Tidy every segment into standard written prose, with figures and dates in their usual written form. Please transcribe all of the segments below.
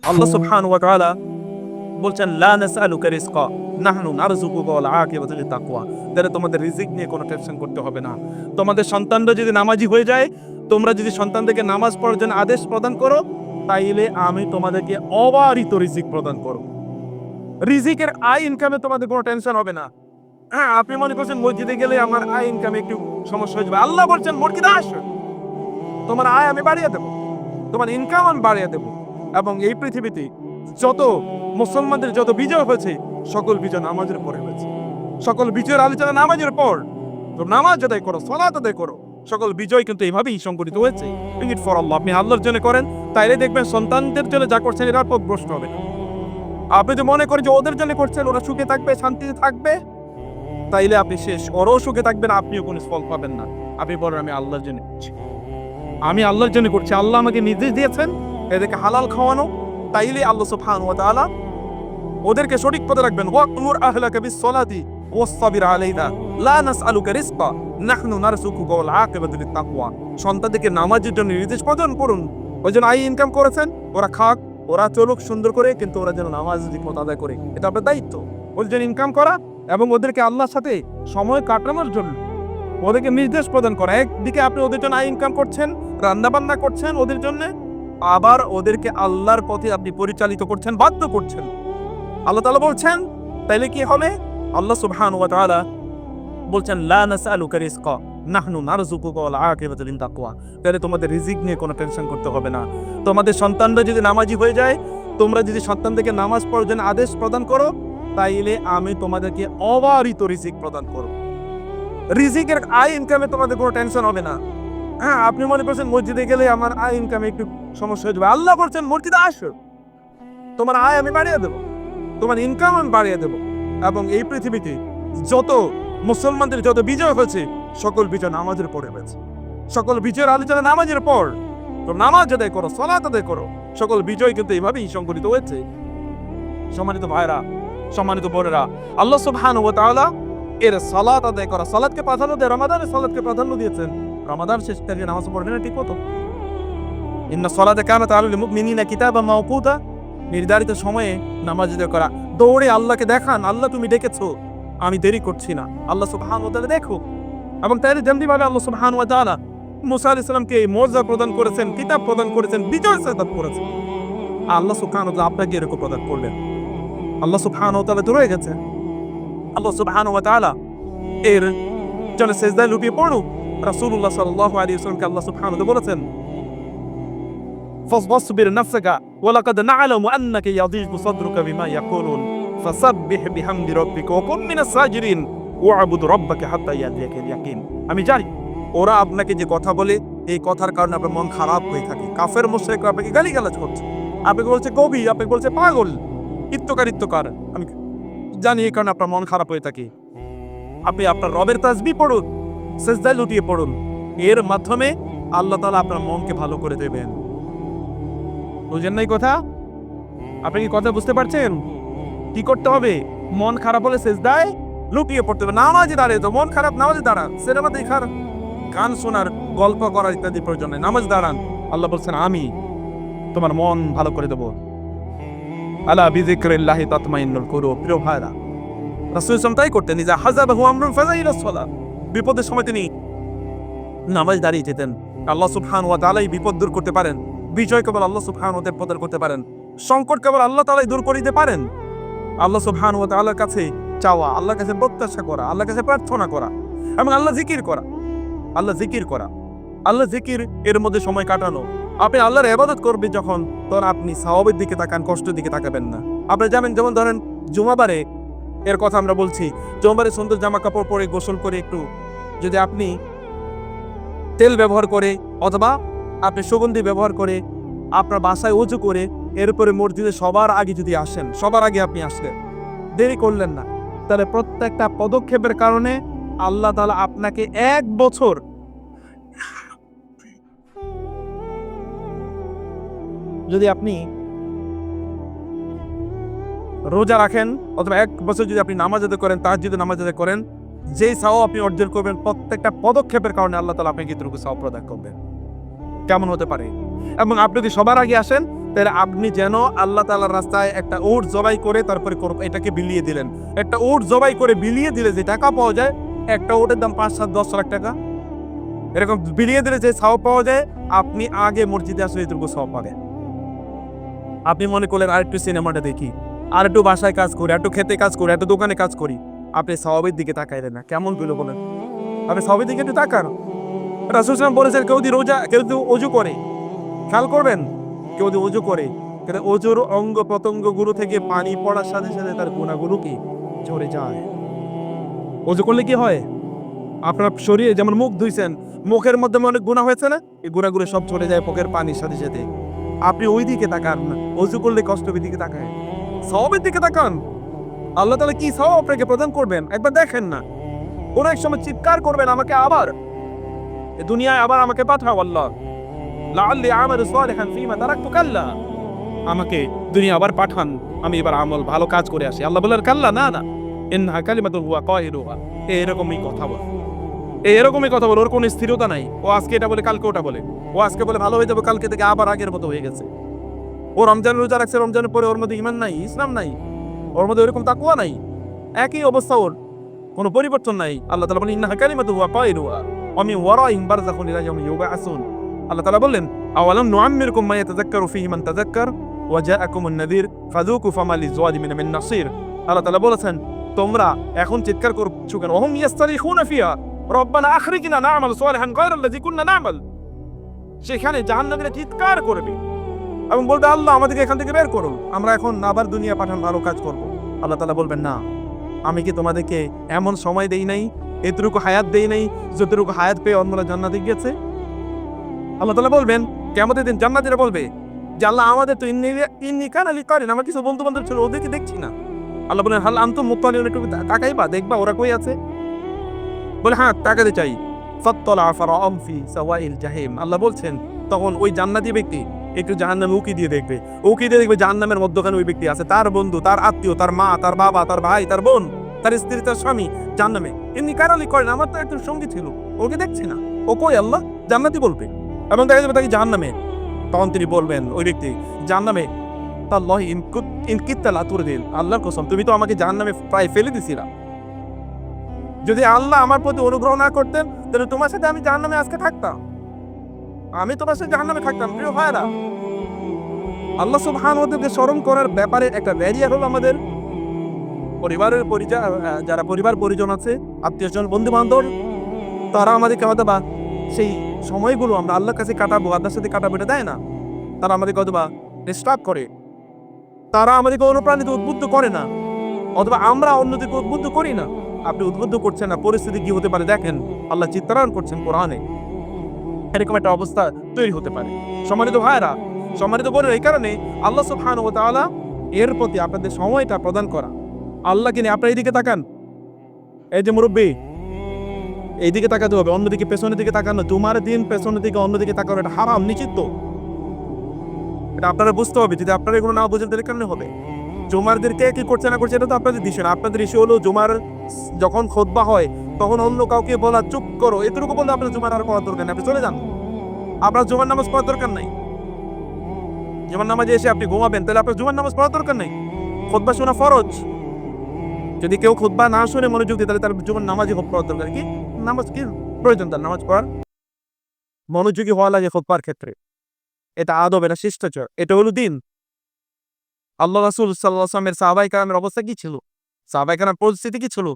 আল্লাহ সুবহানাহু ওয়া তাআলা বলছেন লা নাসআলুকা রিজকা নাহনু নারযুকুকা ওয়াল আকিবাতু লিত-তাকওয়া। তাহলে তোমাদের রিজিক নিয়ে কোনো টেনশন করতে হবে না। তোমাদের সন্তানরা যদি নামাজি হয়ে যায়, তোমরা যদি সন্তানদেরকে নামাজ পড়ার জন্য আদেশ প্রদান করো, তাইলে আমি তোমাদেরকে অবারিত রিজিক প্রদান করব। রিজিকের আয় ইনকামে তোমাদের কোনো টেনশন হবে না। হ্যাঁ, আপনি মনে করছেন মসজিদে গেলে আমার আয় ইনকামে একটু সমস্যা হয়ে যাবে। আল্লাহ বলছেন মসজিদে আসো, তোমার আয় আমি বাড়িয়ে দেবো, তোমার ইনকাম আমি বাড়িয়ে দেবো। এবং এই পৃথিবীতে যত মুসলমানদের যত বিজয় হয়েছে, সকল বিজয় নামাজের পরে হয়েছে। সকল বিজয়ের আলোচনা নামাজের পর। তো নামাজ আদায় করো, সালাত আদায় করো। সকল বিজয় কিন্তু এইভাবেই সংগঠিত হয়েছে। ইট ফর আল্লাহ, আপনি আল্লাহর জন্য করেন, তাইলে দেখবেন সন্তানদের জন্য যা করছেন এরা পথভ্রষ্ট হবে না। আপনি যদি মনে করেন যে ওদের জন্য করছেন, ওরা সুখে থাকবে, শান্তিতে থাকবে, তাইলে আপনি শেষ। ওরাও সুখে থাকবেন, আপনিও কোনো ফল পাবেন না। আপনি বলেন আমি আল্লাহর জন্য করছি, আমি আল্লাহর জন্য করছি। আল্লাহ আমাকে নির্দেশ দিয়েছেন এদেরকে হালাল খাওয়ানো, তাইলে আল্লাহ সুবহানাহু ওয়া তাআলা ওদেরকে সঠিক পথে রাখবেন। ওয়া'মুর আহলাকা বিস-সালাতি ওয়াসতাবির আলাইহা লা নাসআলুকা রিজকা নাহনু নারযুকুকা ওয়াল আকিবাতু লিত-তাকওয়া। সন্তানদেরকে নামাজের জন্য নির্দেশ প্রদান করুন। ওই জন্য আয় ইনকাম করেছেন, ওরা খাক, ওরা চলুক সুন্দর করে, কিন্তু ওরা যেন নামাজ ঠিকমতো আদায় করে। এটা আপনার দায়িত্ব। ওদের জন্য ইনকাম করা এবং ওদেরকে আল্লাহর সাথে সময় কাটানোর জন্য ওদেরকে নির্দেশ প্রদান করা। একদিকে আপনি ওদের জন্য আয় ইনকাম করছেন, রান্না বান্না করছেন ওদের জন্য, আবার ওদেরকে আল্লাহর পথে আপনি পরিচালিত করছেন, বাধ্য করছেন। আল্লাহ তাআলা বলছেন তাইলে কি হবে? আল্লাহ সুবহানাহু ওয়া তাআলা বলছেন লা নাসআলুকা রিজকা নাহনু নারযুকুকা ওয়াল আকিবাতু লিত-তাকওয়া। তাহলে তোমাদের রিজিক নিয়ে কোনো টেনশন করতে হবে না। তোমাদের সন্তানরা যদি নামাজি হয়ে যায়, তোমরা যদি সন্তানদেরকে নামাজ পড়ার জন্য আদেশ প্রদান করো, তাইলে আমি তোমাদেরকে অবারিত রিজিক প্রদান করব। রিজিকের আয় ইনকামে তোমাদের কোনো টেনশন হবে না। হ্যাঁ, আপনি মনে করছেন মসজিদে গেলে আমার আয় ইনকামে একটু সমস্যা হয়ে যাবে। আল্লাহ বলছেন মসজিদে আসো, তোমার আয় আমি বাড়িয়ে দেবো, তোমার ইনকাম আমি বাড়িয়ে দেবো। এবং এই পৃথিবীতে যত মুসলমানদের যত বিজয় হয়েছে, সকল বিজয় নামাজের পরে হয়েছে। সকল বিজয়ের আলোচনা নামাজের পর। তো নামাজ আদায় করো, সালাত আদায় করো। সকল বিজয় কিন্তু এইভাবেই সংগঠিত হয়েছে। সম্মানিত ভাইরা, সম্মানিত বোনেরা, আল্লাহ সুবহানাহু ওয়া তাআলা এর সালাত আদায় করা, সালাতকে প্রাধান্য দেয়, রমাদানের সালাতকে প্রাধান্য দিয়েছেন। রমাদান শেষ থেকে নামাজ পড়বেন না ঠিক মতো। ইন্না সালাতা কানাত আলাল মুমিনিনা কিতাবাম মাওকুতা। নির্ধারিত সময়ে নামাজ আদায় করা। দৌড়ে আল্লাহকে দেখান, আল্লাহ তুমি ডেকেছো, আমি দেরি করছি না। আল্লাহ সুবহানাহু ওয়া তাআলা দেখো। এবং তাই যেমনিভাবে আল্লাহ সুবহানাহু ওয়া তাআলা মুসা আলাইহিস সালামকে মর্যাদা প্রদান করেছেন, কিতাব প্রদান করেছেন, বিজয় সাদাত করেছেন, আল্লাহ সুবহানাহু ওয়া তাআলা আপনাকে এরকম প্রদান করলেন। আল্লাহ সুবহানাহু ওয়া তাআলা দূরে গেছেন। আল্লাহ সুবহানাহু ওয়া তাআলা এর জন্য সিজদায় লুটিয়ে পড়ো। রাসূলুল্লাহ সাল্লাল্লাহু আলাইহি ওয়াসাল্লামকে আল্লাহ সুবহানাহু ওয়া তাআলা বলেছেন ফাসবির নাফসাকা ওয়া লাকাদ না'লামু আন্নাকা ইয়াযীগু সাদরুকা বিমা ইয়াকুলুন ফাসাব্বিহ বিহামদি রাব্বিকা ওয়া কুম মিনাস সাজিরিন ওয়া'বুদ রাব্বাকা হাত্তা ইয়াতিয়াকাল ইয়াকিন। আমি জানি ওরা আপনাকে যে কথা বলে, এই কথার কারণে আপনার মন খারাপ হয়ে থাকে। কাফের মুশরিকরা আপনাকে গালিগালাজ করছে, আপনাকে বলছে কবি, আপনাকে বলছে পাগল, ইত্যকার। আমি জানি এই কারণে আপনার মন খারাপ হয়ে থাকে। আপনি আপনার রবের তাসবিহ পড়ুন, সিজদায় লুটিয়ে পড়ুন। এর মাধ্যমে আল্লাহ তাআলা আপনার মনকে ভালো করে দেবেন। বুঝেন নাই কথা? আপনি কি কথা বুঝতে পারছেন? কি করতে হবে? মন খারাপ হলে সিজদায় লুটিয়ে পড়তে হবে। নামাজে দাঁড়িয়ে তো মন খারাপ, নামাজে দাঁড়ান। সিনেমা দেখার, গান শোনার, গল্প করার ইত্যাদি প্রয়োজন নেই। নামাজ দাঁড়ান। আল্লাহ বলছেন আমি তোমার মন ভালো করে দেবো। আলা বিযিকরিল্লাহি তাতমাইন্নুল কুলুব। প্রিয় ভাইরা, রাসূল সাল্লাল্লাহু তাই করতেন। ইযা হাযাবাহু আমরুন ফাযাইলাস সালাত। বিপদের সময় তিনি নামাজ দাঁড়িয়ে যেতেন। আল্লাহ সুবহানাহু ওয়া তাআলাই বিপদ দূর করতে পারেন। বিজয় কেবল আল্লাহ সুবহানাহু ওয়া তাআলা প্রদান করতে পারেন। সংকট কেবল আল্লাহ তাআলাই দূর করে দিতে পারেন। আল্লাহ সুবহানাহু ওয়া তাআলার কাছে চাওয়া, আল্লাহর কাছে প্রত্যাশা করা, আল্লাহর কাছে প্রার্থনা করা এবং আল্লাহ জিকির করা। আল্লাহ জিকির এর মধ্যে সময় কাটানো। আপনি আল্লাহর ইবাদত করবেন যখন, তখন আপনি সওয়াবের দিকে তাকান, কষ্টের দিকে তাকাবেন না। আপনি যাবেন, যেমন ধরেন জুমাবারে এর কথা আমরা বলছি, জুমাবারে সুন্দর জামা কাপড় পরে গোসল করে একটু যদি আপনি তেল ব্যবহার করে অথবা আপনি সুগন্ধি ব্যবহার করে আপনার বাসায় ওযু করে এরপরে মসজিদে সবার আগে যদি আসেন, সবার আগে আপনি আসলেন, দেরি করলেন না, তাহলে প্রত্যেকটা পদক্ষেপের কারণে আল্লাহ তাআলা আপনাকে 1 বছর যদি আপনি রোজা রাখেন অথবা 1 বছর যদি আপনি নামাজ আদায় করেন, তাহাজ্জুদ নামাজ আদায় করেন, যেই সওয়াব আপনি অর্জন করবেন প্রত্যেকটা পদক্ষেপের কারণে আল্লাহ তাআলা আপনাকে এতটুকু সওয়াব প্রদান করবেন। কেমন হতে পারে? এবং আপনি যদি সবার আগে আসেন তাহলে আপনি যেন আল্লাহ তাআলার রাস্তায় একটা উট জবাই করে তারপরে এটাকে বিলিয়ে দিলেন। একটা উট জবাই করে বিলিয়ে দিলে যে টাকা পাওয়া যায়, একটা উটের দাম ৫, ৭, ১০ লাখ টাকা। এরকম বিলিয়ে দিলে যে সওয়াব পাওয়া যায়, আপনি আগে মসজিদে আসলে এটুকু সওয়াব পাবেন। আপনি মনে করলেন আরেকটু সিনেমাটা দেখি, আরেকটু বাসায় কাজ করি, আরেকটু খেতে কাজ করি, একটু দোকানে কাজ করি, আপনি সওয়াবের দিকে তাকাইলেন না। কেমন গুলো বলেন? আপনি সওয়াবের দিকে একটু তাকান। রাসূল সাল্লাল্লাহু আলাইহি ওয়াসাল্লাম বলেছেন, কেউ যদি রোজা, কেউ যদি ওযু করে, খেয়াল করবেন, কেউ যদি ওযু করে, তাহলে ওযুর অঙ্গ প্রত্যঙ্গগুলো থেকে পানি পড়ার সাথে সাথে তার গুনাহগুলো কি ঝরে যায়। ওযু করলে কি হয়? আপনার শরীরে যেমন মুখ ধুইছেন, মুখের মধ্যে অনেক গুনাহ হয়েছে না? এই গুনাহগুলো সব ঝরে যায় মুখের পানির সাথে সাথে। আপনি ওই দিকে তাকান না, ওযু করলে কষ্টের দিকে তাকায়, সওয়াবের দিকে তাকান। আল্লাহ তাআলা কি সওয়াব আপনাকে প্রদান করবেন একবার দেখেন না। কোন এক সময় চিৎকার করবেন, আমাকে আবার এ দুনিয়ায় আবার আমাকে পাঠাও আল্লাহ, লাআল্লি আমালু সালিহান ফীমা তারাকতু, কাল্লা, আমাকে দুনিয়া আবার পাঠান, আমি এবার আমল ভালো কাজ করে আসি। আল্লাহ বলেন কাল্লা, না না, ইন্নাহা কালিমাতুন হুয়া কায়িলুহা। এরকমই কথা বলে, এরকমই কথা বলে, ওর কোনো স্থিরতা নাই। ও আজকে এটা বলে কালকে ওটা বলে, ও আজকে বলে ভালো হয়ে যাবে, কালকে থেকে আবার আগের মতো হয়ে গেছে। ও রমজান রোজা রাখছে, রমজানের পরে ওর মধ্যে ঈমান নাই, ইসলাম নাই, ওর মধ্যে ওরকম তাকওয়া নাই, একই অবস্থা, ওর কোনো পরিবর্তন নাই। আল্লাহ তাআলা বলেন ইন্নাহা কালিমাতুন হুয়া কায়িলুহা ওয়া মিন ওয়ারাইহিম বারযাখুন ইলা ইয়াউমি ইউবআসুন। আল্লাহ তাআলা বললেন আওয়ালাম নুআম্মিরকুম মা ইয়াতাযাক্কারু ফীহি মান তাযাক্কার ওয়া জাআকুমুন নাযীর ফাযুকু ফামা লিয-যালিমিনা মিন নাসীর। আল্লাহ তাআলা বলেছেন, তোমরা এখন চিৎকার করছো কেন? ওহুম ইয়াস্তারিখুনা ফিহা রব্বানা আখরিজনা না'মাল সালিহান গায়রাল্লাযী কুন্না না'মাল। সেখানে জাহান্নামীরা চিৎকার করবে এবং বলবে, আল্লাহ আমাদেরকে এখান থেকে বের করুন, আমরা এখন আবার দুনিয়া পাঠান, ভালো কাজ করব। আল্লাহ তাআলা বলবেন, না, আমি কি তোমাদেরকে এমন সময় দেই নাই, এতটুকু হায়াত দেই নাই, যতটুকু হায়াত পেয়ে অন্যরা জান্নাতে গিয়েছে? আল্লাহ তাআলা বলবেন কিয়ামতের দিন, জান্নাতীরা বলবে যে আল্লাহ আমাদের তো ইন্নী কানা লিকারিন, আমার কিছু বন্ধু বান্ধব ছিল, ওদেরকে দেখছি না। আল্লাহ বলেন হাল আনতুম মুত্তালিউন, একটু তাকাইবা, দেখবা ওরা কই আছে? বলে হ্যাঁ, তাকাতে চাই। ফাত্তালা ফারাআম ফি সাওয়াইল জাহিম। আল্লাহ বলছেন তখন ওই জান্নাতি ব্যক্তি একটু জাহান্নামে উকি দিয়ে দেখবে, উকি দিয়ে দেখবে জাহান্নামের মধ্যখানে ওই ব্যক্তি আছে, তার বন্ধু, তার আত্মীয়, তার মা, তার বাবা, তার ভাই, তার বোন, তার স্ত্রী, তার স্বামী জাহান্নামে। এমনি কারালি করেন, আমার তো একজন সঙ্গী ছিল, ওকে দেখছি না, ও কই আল্লাহ? জান্নাতি বলবে এবং দেখা যাবে তাকে জাহান্নামে। তখন তিনি বলবেন, ওই ব্যক্তি জাহান্নামে, তাল্লাহি ইন কিত্তা লা তুরদিন, আল্লাহর কসম তুমি তো আমাকে জাহান্নামে প্রায় ফেলে দিছিলা। যদি আল্লাহ আমার প্রতি অনুগ্রহ না করতেন তাহলে তোমার সাথে আমি জাহান্নামে আজকে থাকতাম, আমি তোমার সাথে জাহান্নামে থাকতাম। প্রিয় ভাইরা, আল্লাহ সুবহানাহু ওয়া তাআলাকে স্মরণ করার ব্যাপারে একটা ব্যারিয়ার হলো আমাদের পরিবারের যারা পরিবার পরিজন আছে, আত্মীয়স্বজন, বন্ধু বান্ধব, তারা আমাদেরকে হয়তো বা সেই সময়গুলো আমরা আল্লাহর কাছে কাটাবো, আল্লাহর সাথে কাটাবো এটা দেয় না। তারা আমাদেরকে হয়তো বা ডিস্টার্ব করে, তারা আমাদেরকে অনুপ্রাণিত, উদ্বুদ্ধ করে না, অথবা আমরা অন্যদিকে উদ্বুদ্ধ করি না। আপনি উদ্বুদ্ধ করছেন না, পরিস্থিতি কি হতে পারে দেখেন, আল্লাহ চিত্রায়ন করছেন কোরআনে, এরকম একটা অবস্থা তৈরি হতে পারে। সম্মানিত ভাইরা, সম্মানিত বোনেরা, এই কারণে আল্লাহ সুবহানাহু ওয়া তাআলা এর প্রতি আপনাদের সময়টা প্রদান করা। আল্লাহকে নিয়ে আপনার এইদিকে তাকান, এই যে মুরব্বী, এইদিকে তাকাতে হবে, অন্যদিকে পেছনের দিকে তাকান না। জুমার দিন পেছনের দিকে অন্যদিকে তাকানো এটা হারাম, নিষিদ্ধ। এটা আপনারা বুঝতে হবে, যদি আপনারা এগুলো না বুঝেন তাহলে কেমনে হবে? জুমার দিন কে কি করছে না করছে এটা তো আপনাদের ইস্যু না। আপনাদের ইস্যু হলো জুমার যখন খুতবা হয় তখন অন্য কাউকে বলা চুপ করো, এতটুকু বললে আপনার জুমার আর পড়ার দরকার নেই, আপনি চলে যান, আপনার জুমার নামাজ পড়ার দরকার নাই। জুমার নামাজে এসে আপনি ঘুমাবেন, তাহলে আপনার জুমার নামাজ পড়ার দরকার নেই। খুতবা শোনা ফরজ। যদি কেউ খুতবা না শুনে মনোযোগ দিয়ে, তাহলে তার জুমার নামাজই পড়ার দরকার। কি নামাজ কি প্রয়োজন তার নামাজ পড়ার? মনোযোগী হওয়া লাগে খুতবার ক্ষেত্রে, এটা আদব, এটা শিষ্টাচার, এটা হলো দিন। আল্লাহ রাসূল সাল্লাল্লাহু আলাইহি ওয়াসাল্লামের সাহাবায়ে কেরামের অবস্থা কি ছিল? সাহাবায়ে কেরামের পরিস্থিতি কি ছিল?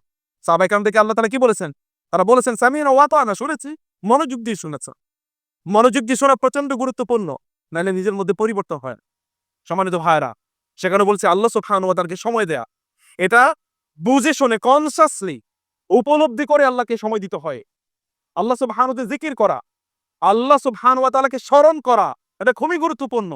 সাহাবায়ে কেরাম থেকে আল্লাহ তাআলা কি বলেছেন? তারা বলেছেন সামি'না ওয়া আতা'না, শুনেছি, মনোযোগ দিয়ে শুনেছে। মনোযোগ দিয়ে শোনা প্রচন্ড গুরুত্বপূর্ণ, নাহলে নিজের মধ্যে পরিবর্তন হয়। সম্মানিত ভাইরা, সেখানে বলছে আল্লাহ সুবহানাহু ওয়া তাআলাকে সময় দেয়া, এটা বুঝে শুনে কনসাসলি উপলব্ধি করে আল্লাহকে সময় দিতে হয়। আল্লাহ সুবহানাহু ওয়া তাআলা জিকির করা, আল্লাহ সুবহানাহু ওয়া তাআলাকে স্মরণ করা, এটা খুবই গুরুত্বপূর্ণ।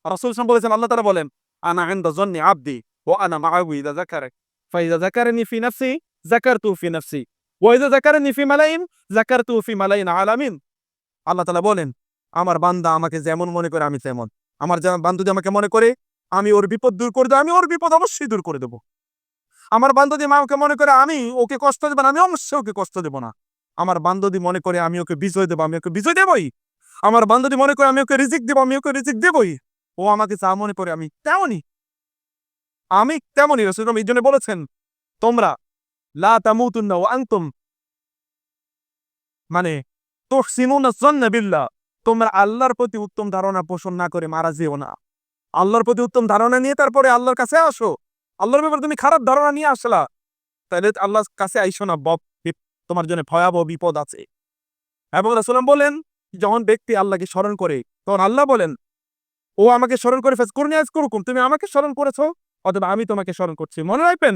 রাসূল সাল্লাল্লাহু আলাইহি ওয়াসাল্লাম বলেছেন, আল্লাহ তাআলা বলেন আনা ইনদা যন্নি আবদি ওয়া আনা মাআহু ইযা যাকারাক ফাইযা যাকারানি ফি নাফসি যাকারতুহু ফি নাফসি ওয়া ইযা যাকারানি ফি মালাইন যাকারতুহু ফি মালাইন আলামিন। আল্লাহ তাআলা বলেন, আমার বান্দা আমাকে যেমন মনে করে আমি তেমন। আমার বান্দা যদি আমাকে মনে করে আমি ওর বিপদ দূর করে দেব, আমি ওর বিপদ অবশ্যই দূর করে দেব। আমার বান্দা যদি আমাকে মনে করে আমি ওকে কষ্ট দেব না, আমি অবশ্যই ওকে কষ্ট দেব না। আমার বান্দা যদি মনে করে আমি ওকে বিজয় দেব, আমি ওকে বিজয় দেবই। আমার বান্দা যদি মনে করে আমি ওকে রিজিক দেব, আমি ওকে রিজিক দেবই। ও আমাকে যা মনে করে আমি তেমনই রাসূল এই জন্য বলেছেন তোমরা লা তামুতুন্না ওয়া আনতুম মানে তুহসিনুনা যান্না বিল্লাহ, তোমরা আল্লাহর প্রতি উত্তম ধারণা পোষণ না করে মারা যেও না। আল্লাহর প্রতি উত্তম ধারণা নিয়ে তারপরে আল্লাহর কাছে আসো। আল্লাহর ব্যাপারে তুমি খারাপ ধারণা নিয়ে আসলা, তাহলে আল্লাহর কাছে আইসো না, তোমার জন্য ভয়াবহ বিপদ আছে। এবং রাসূল বলেন যখন ব্যক্তি আল্লাহকে স্মরণ করে তখন আল্লাহ বলেন ও আমাকে স্মরণ করে ফাজকুরনি আযকুরুকুম, তুমি আমাকে স্মরণ করেছো অথবা আমি তোমাকে স্মরণ করছি। মনে রাখবেন,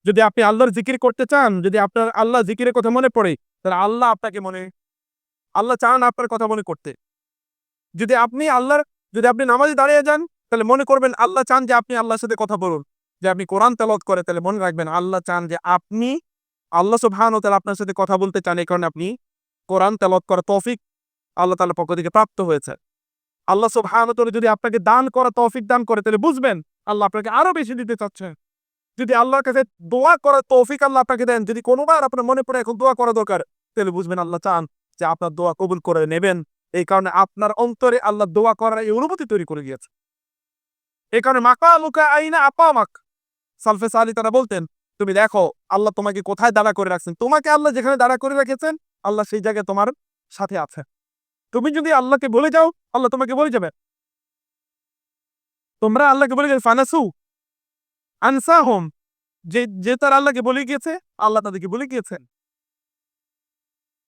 যদি আপনি আল্লাহর জিকির করতে চান, যদি আপনার আল্লাহ জিকিরের কথা মনে পড়ে, তাহলে আল্লাহ চান আপনার কথা মনে করতে। যদি আপনি নামাজে দাঁড়িয়ে যান, তাহলে মনে করবেন আল্লাহ চান যে আপনি আল্লাহর সাথে কথা বলুন। যে আপনি কোরআন তেলাওয়াত করে, তাহলে মনে রাখবেন আল্লাহ চান যে আল্লাহ সুবহানাহু ওয়া তাআলা আপনার সাথে কথা বলতে চান, এই কারণে আপনি কোরআন তেলাওয়াত করার তৌফিক আল্লাহ তাআলার পক্ষ থেকে প্রাপ্ত হয়েছে। আল্লাহ সুবহানাহু ওয়া তাআলা যদি আপনাকে দান করা তৌফিক দান করে, তাহলে বুঝবেন আল্লাহ আপনাকে আরো বেশি দিতে চাচ্ছেন। যদি আল্লাহর কাছে দোয়া করার তৌফিক আল্লাহ আপনাকে দেন, যদি কোনোবার আপনার মনে পড়ে এখন দোয়া করা দরকার, তাহলে বুঝবেন আল্লাহ চান যে আপনার দোয়া কবুল করে নেবেন। এই কারণে আপনার অন্তরে আল্লাহ দোয়া করার এই অনুভূতি তৈরি করে দিয়েছে। এই কারণে মাকামুকা আইনা আকামাক, সালফে সালি তারা বলতেন তুমি দেখো আল্লাহ তোমাকে কোথায় দাঁড়া করে রাখছেন। তোমাকে আল্লাহ যেখানে দাঁড়া করে রেখেছেন, আল্লাহ সেই জায়গায় তোমার সাথে আছে। তুমি যদি আল্লাহকে বলে যাও, আল্লাহ তোমাকে বলে যাবে। তোমরা আল্লাহকে বলে যাবে ফানাসু আনসাহুম, যে তার আল্লাহকে বলে গিয়েছে, আল্লাহ তাদেরকে বলে গিয়েছেন।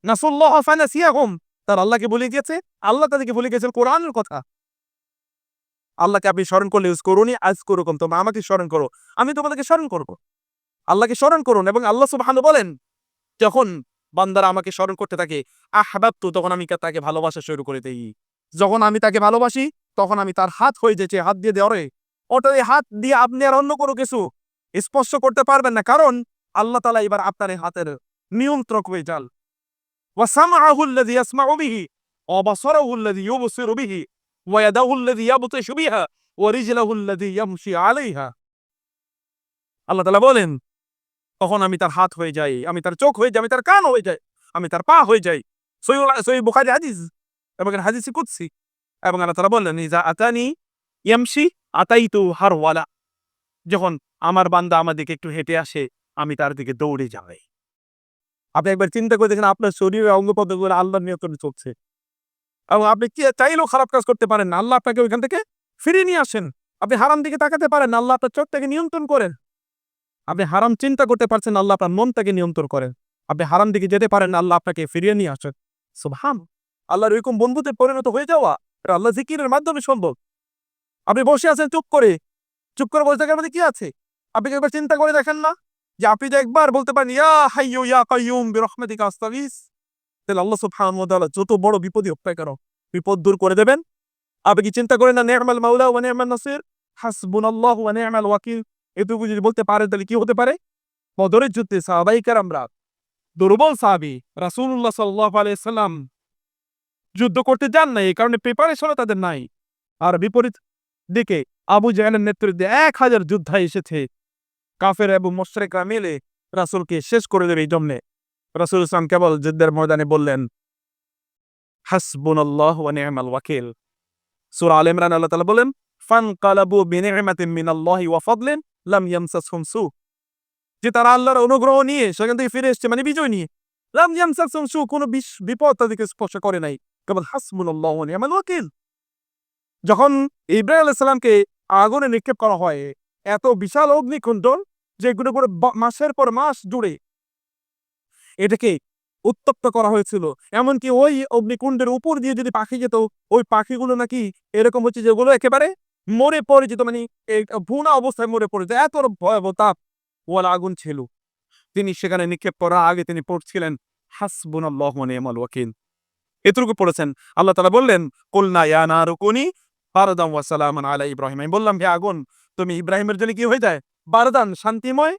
নাসুল্লাহ ফানাসিয়াহুম, তার আল্লাহকে বলে গিয়েছে, আল্লাহ তাদেরকে বলে গিয়েছেন কোরআনের কথা। আল্লাহকে আপনি স্মরণ করলে করুনি আযকুরুকুম, তোমরা আমাকে স্মরণ করো, আমি তোমাদেরকে স্মরণ করব। আল্লাহকে স্মরণ করুন। এবং আল্লাহ সুবহানাহু বলেন যখন বান্দারা আমাকে স্মরণ করতে থাকে আহবাবতু, তখন আমি তাকে ভালোবাসা শুরু করে দেই। যখন আমি তাকে ভালোবাসি, তখন আমি তার হাত হয়ে যেতে হাত দিয়ে দেওয়ারে ওটাই হাত দিয়ে আপনি আর অন্য কোনো কিছু স্পর্শ করতে পারবেন না, কারণ আল্লাহ তাআলা এবার আপনার এই হাতের নিয়ন্ত্রক হয়ে যান। ওয়া সামআহু আল্লাযী ইয়াসমাউ বিহি ওয়া বাসারাহু আল্লাযী ইউবসিরু বিহি ওয়া ইয়াদাহু আল্লাযী ইয়াবতিশু বিহা ওয়া রিজলুহু আল্লাযী ইয়ামশি আলাইহা। আল্লাহ তাআলা বলেন তখন আমি তার হাত হয়ে যাই, আমি তার চোখ হয়ে যাই, আমি তার কান হয়ে যাই, আমি তার পা হয়ে যাই। সহিহ বুখারী হাদিস এবং হাদিসে কুদসি। এবং আল্লাহ তাআলা বললেন ইজা আতানি ইয়ামশি আতাইতু হারওয়ালা, যখন আমার বান্দা আমার দিকে একটু হেঁটে আসে, আমি তার দিকে দৌড়ে যাই। আপনি একবার চিন্তা করে দেখেন আপনার শরীরের অঙ্গ প্রত্যঙ্গগুলো আল্লাহর নিয়ন্ত্রণে চলছে, এবং আপনি কি চাইলেও খারাপ কাজ করতে পারেন না, আল্লাহ আপনাকে ওইখান থেকে ফিরিয়ে নিয়ে আসেন। আপনি হারাম দিকে তাকাতে পারেন না, আল্লাহ আপনার চোখটাকে নিয়ন্ত্রণ করেন। আপনি হারাম চিন্তা করতে পারছেন, আল্লাহ আপনার মনটাকে নিয়ন্ত্রণ করেন। আপনি হারাম দিকে যেতে পারেন না, আল্লাহ আপনাকে ফিরিয়ে নিয়ে আসেন। সুবহান আল্লাহর এরকম বন্ধুতে পরিণত হয়ে যাওয়া, এটা আল্লাহ জিকিরের মাধ্যমে সম্ভব। আপনি বসে আছেন চুপ করে বসে থাকার মধ্যে কি আছে? আপনি কি একবার চিন্তা করে দেখেন না যে আপনি যে একবার বলতে পারেন ইয়া হাইয়্যু ইয়া কাইয়্যুম বিরহমাতিকা আস্তাগীথ, তাহলে আল্লাহ সুবহানাহু ওয়া তাআলা যত বড় বিপদই হোক না কেন, বিপদ দূর করে দেবেন। আপনি কি চিন্তা করেন না নি'মাল মাওলা ওয়া নি'মান নাসির, হাসবুনাল্লাহু ওয়া নি'মাল ওয়াকিল, এটুকু যদি বলতে পারেন তাহলে কি হতে পারে? বদরের যুদ্ধে সাহাবায়ে কেরামরা দুর্বল সাহাবী, রাসূলুল্লাহ সাল্লাল্লাহু আলাইহি সাল্লাম যুদ্ধ করতে যান নাই, এই কারণে প্রিপারেশনও তাদের নাই। আর বিপরীত দিকে আবু জাহেলের নেতৃত্বে 1000 যোদ্ধা এসেছে, কাফের এবং মুশরিকরা মিলে রাসূলকে শেষ করে দেবে। এই জন্যে রাসূল সাল্লাল্লাহু কেবল যুদ্ধের ময়দানে বললেন হাসবুনাল্লাহু ওয়া নি'মাল ওয়াকিল। সূরা আলে ইমরান আল্লাহ তাআলা বলেন ফানকালাবু বিনি'মাতিন মিনাল্লাহি ওয়া ফাদলিন লাম ইয়ামসাসহুম সু, যে তারা আল্লাহর অনুগ্রহ নিয়ে সেখান থেকে ফিরে এসেছে, মানে বিজয় নিয়ে। লাম ইয়ামসাসহুম সু, কোনো বিপদ তাদেরকে স্পর্শ করে নাই, কেবল হাসবুনাল্লাহু ওয়া নি'মাল ওয়াকিল। যখন ইব্রাহিম আলাইহিস সালামকে আগুনে নিক্ষেপ করা হয়, এত বিশাল অগ্নিকুণ্ড যেগুলো করে মাসের পর মাস জুড়ে এটাকে উত্তপ্ত করা হয়েছিল। এমনকি ওই অগ্নিকুণ্ডের উপর দিয়ে যদি পাখি যেত, ওই পাখিগুলো নাকি এরকম হচ্ছে যেগুলো একেবারে মরে পড়ে যেত, মানে ভুনা অবস্থায় মরে পড়ে যায়, এত ভয়াবহ তাপ ওয়ালা আগুন ছিল। তিনি সেখানে নিক্ষেপ করার আগে তিনি পড়ছিলেন হাসবুনাল্লাহু ওয়া নি'মাল ওয়াকিল, এতটুকু পড়েছেন। আল্লাহ তাআলা বললেন কুলনা ইয়া নারু কুনি বারদান ওয়া সালামান আলা ইব্রাহিম, আমি বললাম হে আগুন তুমি ইব্রাহিমের জন্য কি হয়ে যায়, বারদান শান্তিময়,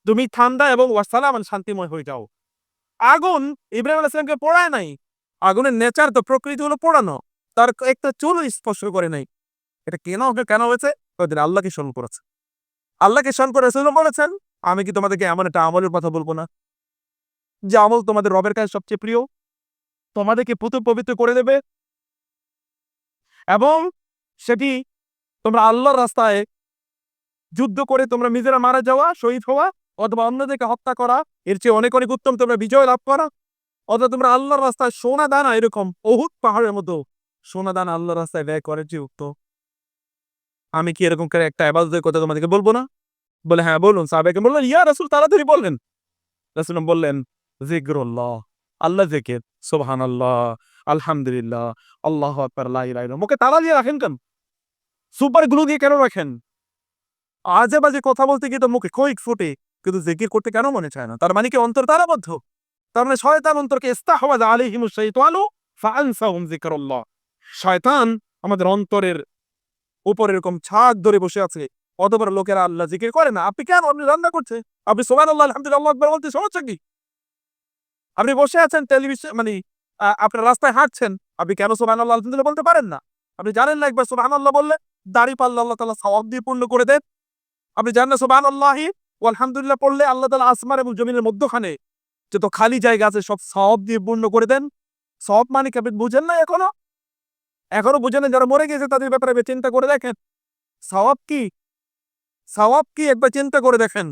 তুমি ঠান্ডা, এবং ওয়া সালামান শান্তিময় হয়ে যাও। আগুন ইব্রাহিম আলাইহিস সালামকে পোড়ায় নাই, আগুনের নেচার তো প্রকৃতি হলো পোড়ানো, তার একটা চুল স্পর্শ করে নাই। এটা কেন হয়েছে? ওদের আল্লাহকে স্মরণ করেছে। আল্লাহকে স্মরণ করে রাসূল বলেছেন আমি কি তোমাদেরকে এমন একটা আমলের কথা বলবো না, যে আমল তোমাদের রবের কাছে সবচেয়ে প্রিয়, তোমাদেরকে পবিত্র করে দেবে, এবং সেটি তোমরা আল্লাহর রাস্তায় যুদ্ধ করে তোমরা নিজেরা মারা যাওয়া, শহীদ হওয়া, অথবা অন্যদেরকে হত্যা করা, এর চেয়ে অনেক অনেক উত্তম তোমরা বিজয় লাভ করা। অথবা তোমরা আল্লাহর রাস্তায় সোনা দানা, এরকম অহুদ পাহাড়ের মতো সোনা দানা আল্লাহর রাস্তায় ব্যয় করার চেয়ে উত্তম। আমি কি এরকম করে একটা ইবাদতের কথা তোমাদেরকে বলবো না? বলে হ্যাঁ বলুন। সাহাবাকে বললেন, ইয়া রাসূল তাড়াতাড়ি বললেন। রাসূল বললেন, যিকরুল্লাহ, আল্লাহ যিকির, সুবহানাল্লাহ, আলহামদুলিল্লাহ, আল্লাহু আকবার, লা ইলাহা ইল্লাল্লাহ। মুখে তালা দিয়ে রাখেন কেন? সুপার গ্লু দিয়ে কেন রাখেন? আজে বাজে কথা বলতে গিয়ে তো মুখে কইক ফুটে, কিন্তু জিকির করতে কেন মনে চায় না? তার মানে কি অন্তর তালাবদ্ধ? তার মানে শয়তান অন্তরকে ইস্তাহওয়াযা আলাইহিমুশ শাইতানু ফাআনসাহুম যিকরাল্লাহ। শয়তান আমাদের অন্তরের উপর এরকম ছাদ ধরে বসে আছে, অতঃপর লোকেরা আল্লাহ জিকির করে না। আপনি কেন? আপনি রান্না করছে, আপনি সুবহানাল্লাহ, আলহামদুলিল্লাহ, আল্লাহু আকবার বলতে সমস্যা কি? আপনি বসে আছেন টেলিভিশন, মানে আপনার রাস্তায় হাঁটছেন, আপনি কেন সুবহানাল্লাহ, আলহামদুলিল্লাহ বলতে পারেন না? আপনি জানেন না একবার সুবহানাল্লাহ বললে দাড়ি পাল্লা আল্লাহ তাআলা সওয়াব দিয়ে পূর্ণ করে দেন? আপনি জানেন না সুবহানাল্লাহি ওয়া আলহামদুলিল্লাহ পড়লে আল্লাহ তাআলা আসমান এবং জমিনের মধ্যখানে যত খালি জায়গা আছে সব সওয়াব দিয়ে পূর্ণ করে দেন? সওয়াব মানে কি আপনি বুঝেন না এখনো? এখনো বুঝেন না? যারা মরে গেছে তাদের ব্যাপারে চিন্তা করে দেখেন। সওয়াব কি? সওয়াব কি একবার চিন্তা করে দেখেন।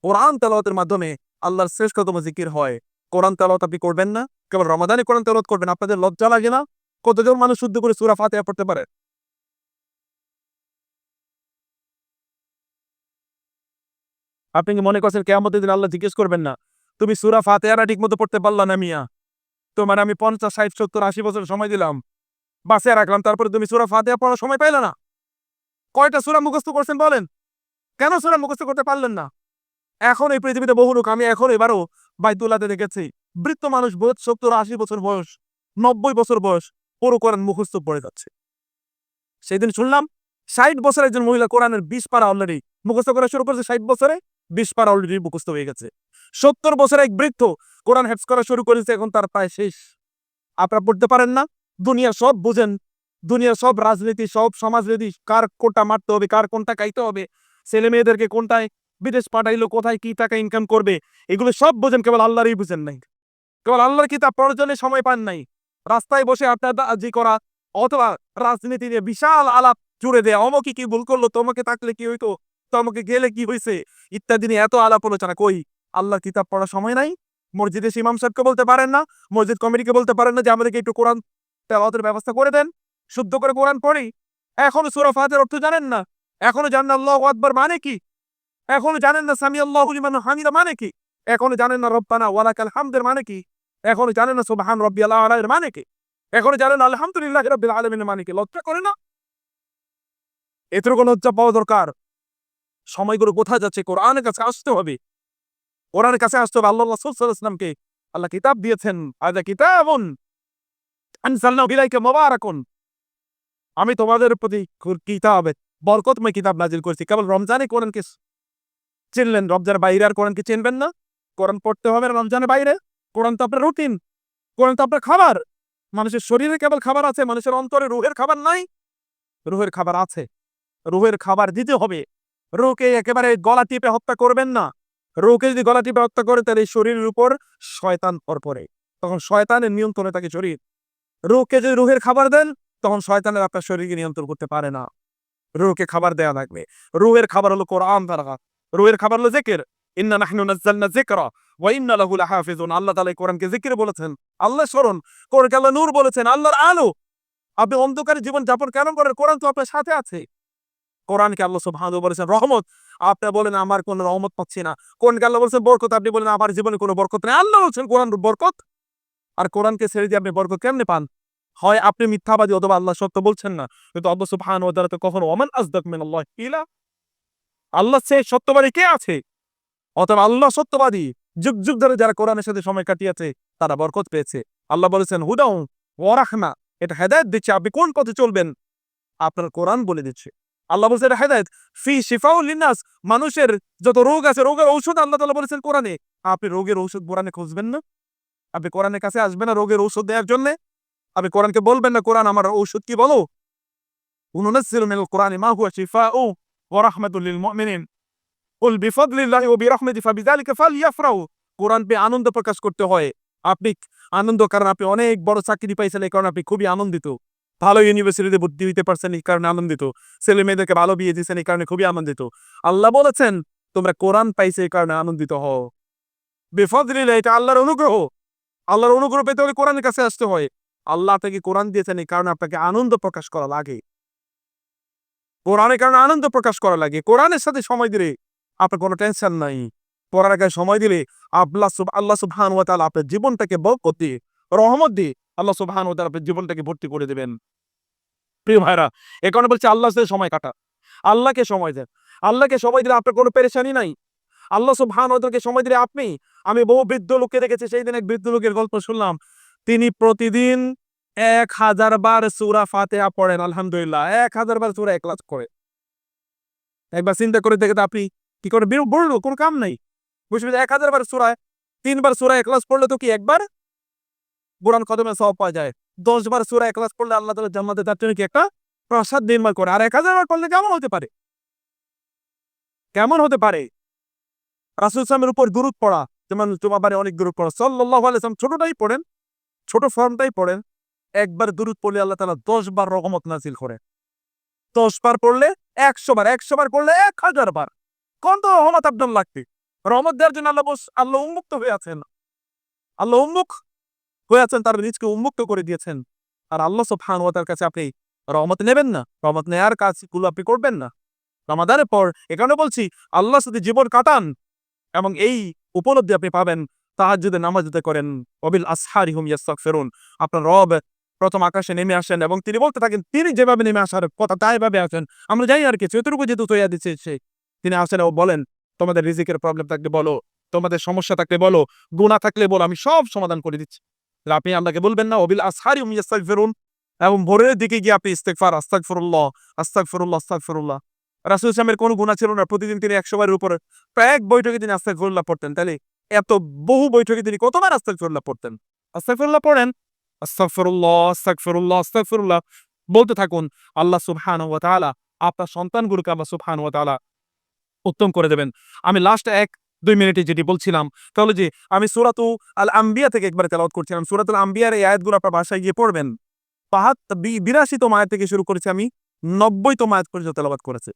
কোরআন তেলাওয়াতের মাধ্যমে আল্লাহর শ্রেষ্ঠতম জিকির হয়। কোরআন তেলাওয়াত আপনি করবেন না? কেবল রমাদানে কোরআন তেলাওয়াত করবেন, আপনাদের লজ্জা লাগে না? কতজন মানুষ শুদ্ধ করে সূরা ফাতিহা পড়তে পারে? আপনি কি মনে করছেন কিয়ামতের দিন আল্লাহ জিজ্ঞেস করবেন না, তুমি সূরা ফাতিহাটা ঠিকমতো পড়তে পারলা না মিয়া? তোমার আমি ৫০, ৬০, ৭০, ৮০ বছর সময় দিলাম, বাঁচিয়ে রাখলাম, তারপরে তুমি সূরা ফাতিহা পড়ার সময় পাইলা না? কয়টা সূরা মুখস্থ করছেন বলেন? কেন সূরা মুখস্থ করতে পারলেন না? এখন এই পৃথিবীতে বহু লোক, আমি এখন এবারও বাইতুল্লাহতে দেখেছি, বৃদ্ধ মানুষ, ৭০, ৮০ বছর বয়স, ৯০ বছর বয়স, পুরো কোরআন মুখস্থ পড়ে যাচ্ছে। সেদিন শুনলাম ৬০ বছরের একজন মহিলা কোরআনের ২০ পারা অলরেডি মুখস্থ করা শুরু করেছে। ৬০ বছরে ২০ পারা অলরেডি মুখস্থ হয়ে গেছে। ৭০ বছরের এক বৃদ্ধ কোরআন হেফজ করা শুরু করেছে, এখন তার প্রায় শেষ। আপনারা পড়তে পারেন না? দুনিয়া সব বুঝেন, দুনিয়ার সব রাজনীতি, সব সমাজনীতি, কার কোনটা মারতে হবে, কার কোনটা খাইতে হবে, ছেলে মেয়েদেরকে কোনটায় বিদেশ পাঠাইলো, কোথায় কি টাকা ইনকাম করবে, এগুলো সব বুঝেন, কেবল আল্লাহরই বুঝেন নাই। কেবল আল্লাহর কিতাব পড়ার জন্য সময় পান নাই। রাস্তায় বসে আড্ডাবাজি করা, অথবা রাজনীতি নিয়ে বিশাল আলাপ জুড়ে দেয়া, অমুকে কি ভুল করলো, তোমাকে থাকলে কি হইতো, তোমাকে গেলে কি হয়েছে, ইত্যাদি নিয়ে এত আলাপ আলোচনা। কই আল্লাহর কিতাব পড়ার সময় নাই? মসজিদে ইমাম সাহেবকে বলতে পারেন না, মসজিদ কমিটিকে বলতে পারেন না যে আমাদেরকে একটু কোরআন তেলাওয়াতের ব্যবস্থা করে দেন, শুদ্ধ করে কোরআন পড়ি? এখনো সূরা ফাতিহার অর্থ জানেন না? এখনো জানেন না আল্লাহু আকবার মানে কি? এখনো জানেন না সামি আল্লাহু লিমান হামিদা মানে কি? এখনো জানেন না রব্বানা ওয়ালাকাল হামদের মানে কি? এখনো জানেন না সুবহান রাব্বিয়াল আ'লা এর মানে কি? এখনো জানেন না আলহামদুলিল্লাহি রাব্বিল আলামিন মানে কি? লজ্জা করে না? এতটুকু লজ্জা পাওয়া দরকার। সময়গুলো কোথায় যাচ্ছে? কোরআনের কাছে আসতে হবে। কোরআনের কাছে আসতে হবে। আল্লাহ রাসূল সাল্লাল্লাহু আলাইহি ওয়াসাল্লামকে আল্লাহ কিতাব দিয়েছেন, হাযা কিতাবুন আনজালনাহু ইলাইকা মুবারাকুন। আমি তোমাদের প্রতি কিতাবে বরকতময় কিতাব নাজিল করেছি। কেবল রমজানে কোরআনকে চিনলেন, রমজানের বাইরে আর কোরআনকে চিনবেন না? কোরআন পড়তে হবে না রমজানের বাইরে? কোরআন তো আপনার রুটিন, কোরআন তো আপনার খাবার। মানুষের শরীরে কেবল খাবার আছে, মানুষের অন্তরে রুহের খাবার নাই? রুহের খাবার আছে, রুহের খাবার দিতে হবে। রুহকে একেবারে গলা টিপে হত্যা করবেন না। রুহকে যদি গলা টিপে হত্যা করে, তাহলে এই শরীরের উপর শয়তান ভর করে, তখন শয়তানের নিয়ন্ত্রণে থাকে শরীর। রুহকে যদি রুহের খাবার দেন, তখন শয়তানের আপনার শরীরকে নিয়ন্ত্রণ করতে পারে না। রুহকে খাবার দেয়া লাগবে। রুহের খাবার হলো কোরআন তেলাওয়াত, রুহের খাবার হলো জিকির। ইন্না নাহনু নাযালনা যিকরা ওয়া ইন্না লাহু লাহাফিজুন। আল্লাহ তাআলা এই কোরআনকে জিকির বলেছেন, আল্লাহর স্মরণ। কোরআনকে আল্লাহ নূর বলেছেন, আল্লাহর আলো। আপনি অন্ধকারে জীবন যাপন কেন করেন? কোরআন তো আপনার সাথে আছে। কোরআনকে আল্লাহ সুবহানাহু বলেছেন রহমত, আপনি বলেন আমার কোনো রহমত পাচ্ছি না। কোরআনকে আল্লাহ বলেছেন বরকত, আপনি বলেন আমার জীবনে কোনো বরকত নেই। আল্লাহ বলছেন কোরআন বরকত, আর কোরআনকে ছেড়ে দিয়ে আপনি বরকত কেমনে পান? হয় আপনি মিথ্যাবাদী, অথবা আল্লাহ সত্য বলছেন না। কিন্তু আল্লাহ সুবহানাহু ওয়া তাআলা তো কখনো ওয়ামান আসদাক মিনাল্লাহি কিলা, আল্লাহ চেয়ে সত্যবাদী কে আছে? অতএব আল্লাহ সত্যবাদী। যুগ যুগ ধরে যারা কোরআনের সাথে সময় কাটিয়েছে তারা বরকত পেয়েছে। আল্লাহ বলেছেন হুদাউ ওয়া রাহমা, এটা হেদায়েত দিচ্ছে, আপনি কোন পথে চলবেন আপনার কোরআন বলে দিচ্ছে। আল্লাহ বলছে এটা হেদায়েত, ফি শিফাউল লিন্নাস, মানুষের যত রোগ আছে রোগের ঔষধ আল্লাহ তাআলা বলেছেন কোরআনে। আপনি রোগের ঔষধ কোরআনে খুঁজবেন না? আপনি কোরআনের কাছে আসবেন না রোগের ঔষধ দেওয়ার জন্য? আপনি কোরআনকে বলবেন না কোরআন আমার ঔষধ কি বলো? নুনাজ্জিলু মিনাল কোরআনি মা হুয়া শিফাউ ওয়া রাহমাতুল লিল মুমিনিন কুল বিফাদলিল্লাহি ওয়া বিরাহমাতিহি ফাবিযালিকা ফালইফরাহু। কোরআন পেয়ে আনন্দ প্রকাশ করতে হয়। আপনি আনন্দ, কারণ আপনি অনেক বড় চাকরি পাইছেন, এই কারণে আপনি খুবই আনন্দিত। ভালো ইউনিভার্সিটিতে ভর্তি হইতে পারছেন এই কারণে আনন্দিত, ছেলে মেয়েদেরকে ভালো বিয়ে দিয়েছেন এই কারণে খুবই আনন্দিত। আল্লাহ বলেছেন তোমরা কোরআন পাইছে এই কারণে আনন্দিত হও। বেফাদলিল্লাহ, এটা আল্লাহর অনুগ্রহ। আল্লাহর অনুগ্রহ পেতে হলে কোরআনের কাছে আসতে হয়। আল্লাহ আপনাকে কোরআন দিয়েছেন এই কারণে আপনাকে আনন্দ প্রকাশ করা লাগে। কোরআনের কারণে আনন্দ প্রকাশ করা লাগে। কোরআনের সাথে সময় দিলে আপনার কোনো টেনশন নাই। পড়ার আগে সময় দিলে আল্লাহ সুবহানাহু ওয়া তাআলা আপনার জীবনটাকে বরকত দিয়ে, রহমত দিয়ে আল্লাহ সুবহানাহু ওয়া তাআলা আপনার জীবনটাকে ভর্তি করে দেবেন। প্রিয় ভাইরা, এ কারণে বলছি আল্লাহর সাথে সময় কাটান। আল্লাহকে সময় দেন। আল্লাহকে সময় দিলে আপনার কোনো পেরেশানি নাই। আল্লাহ সুবহানাহু ওয়া তাআলাকে সময় দিলে আমি বহু বৃদ্ধ লোককে দেখেছি, সেইদিন এক বৃদ্ধ লোকের গল্প শুনলাম। তিনি প্রতিদিন ১,০০০ বার সূরা ফাতিহা পড়েন আলহামদুলিল্লাহ। ১,০০০ বার সূরা ইখলাস করে। একবার চিন্তা করে দেখেন আপনি কি করে বলল কোন কাম নাই। বুঝবেন ১,০০০ বার সূরা, ৩ বার সূরা ইখলাস পড়লে তো কি একবার কোরআন খতমের সওয়াব পাওয়া যায়। ১০ বার সূরা ইখলাস পড়লে আল্লাহ তাআলা জান্নাতে তার জন্য কি একটা প্রাসাদ নির্মাণ করে। আর ১,০০০ বার পড়লে কেমন হতে পারে? কেমন হতে পারে? রাসূল সাল্লাল্লাহু উপর দুরূদ পড়া, যেমন তোমার বারে অনেক দুরূদ পড়া। সাল্লাল্লাহু আলাইহি ওয়াসাল্লাম ছোটটাই পড়েন, ছোট ফর্মটাই পড়েন। একবার দুরূদ পড়লে আল্লাহ তাআলা ১০ বার রহমত নাযিল করে। ১০ বার পড়লে ১০০ বার, ১০০ বার পড়লে ১,০০০ বার। কত রহমত আপনার লাগবে? রহমত দেওয়ার জন্য আল্লাহ উন্মুক্ত হয়ে আছেন। আল্লাহ উন্মুখ হয়ে আছেন, তার রিজকে উন্মুক্ত করে দিয়েছেন। আর আল্লাহ সুবহানাহু ওয়া তাআলার কাছে আপনি রহমত নেবেন না? রহমত নেয়ার কাজগুলো আপনি করবেন না? রমাদানের পর এ কারণে বলছি আল্লাহর সাথে জীবন কাটান এবং এই উপলব্ধি আপনি পাবেন তাহাজ্জুদে নামাজ আদায় করেন। ওয়াবিল আসহারি হুম ইয়াস্তাগফিরুন। আপনার রব প্রথম আকাশে নেমে আসেন এবং তিনি বলতে থাকেন, তিনি যেভাবে নেমে আসার কথা তাই ভাবে আসেন। আমরা জানি আর কিছু, এতটুকু যেহেতু তৈয়া দিচ্ছে সে। তিনি আসেন ও বলেন, তোমাদের রিজিকের প্রবলেম থাকলে বলো, তোমাদের সমস্যা থাকলে বলো, গুনাহ থাকলে বলো, আমি সব সমাধান করে দিচ্ছি। আপনি আল্লাহকে বলবেন না ওয়াবিল আসহারি হুম ইয়াস্তাগফিরুন, এবং ভোরের দিকে গিয়ে আপনি ইস্তেগফার, আস্তাগফিরুল্লাহ, আস্তাগফিরুল্লাহ, আস্তাগফিরুল্লাহ। রাসূল সাল্লাল্লাহু কোনো গুনাহ ছিল না। প্রতিদিন তিনি ১০০ বারের উপরে, প্রায় এক বৈঠকে তিনি আস্তাগফিরুল্লাহ পড়তেন। তাইলে এত বহু বৈঠকে তিনি কতবার আস্তাগফিরুল্লাহ পড়তেন? আস্তাগফিরুল্লাহ পড়েন। আস্তাগফিরুল্লাহ, আস্তাগফিরুল্লাহ, আস্তাগফিরুল্লাহ বলতে থাকুন। আল্লাহ সুবহানাহু ওয়া তাআলা আপনার সন্তানগুলোকে আল্লাহ সুবহানাহু ওয়া তাআলা উত্তম করে দেবেন। আমি লাস্ট ১-২ মিনিটে যেটি বলছিলাম, তাহলে যে আমি সূরাতু আল আম্বিয়া থেকে একবার তেলাওয়াত করছিলাম। সূরাতুল আম্বিয়ার এই আয়াতগুলো আপনার বাসায় গিয়ে পড়বেন। ৮২তম আয়াত থেকে শুরু করেছি আমি, ৯০তম আয়াত পর্যন্ত তেলাওয়াত করেছি।